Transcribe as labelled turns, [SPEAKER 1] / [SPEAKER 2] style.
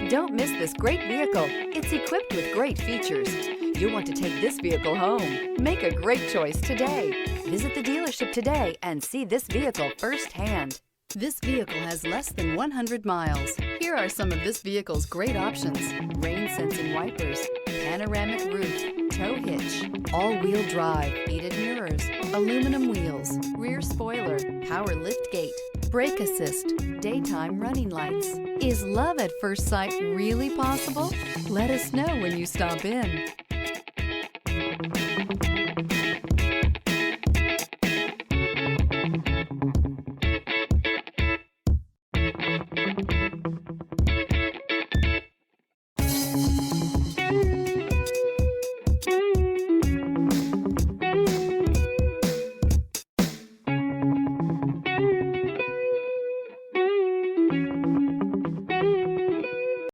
[SPEAKER 1] Don't miss this great vehicle. It's equipped with great features. You'll want to take this vehicle home. Make a great choice today. Visit the dealership today and see this vehicle firsthand. This vehicle has less than 100 miles. Here are some of this vehicle's great options: rain sensing wipers, panoramic roof, tow hitch, all-wheel drive, heated mirrors, aluminum wheels, rear spoiler, power liftgate, brake assist, daytime running lights. Is love at first sight really possible? Let us know when you stop in.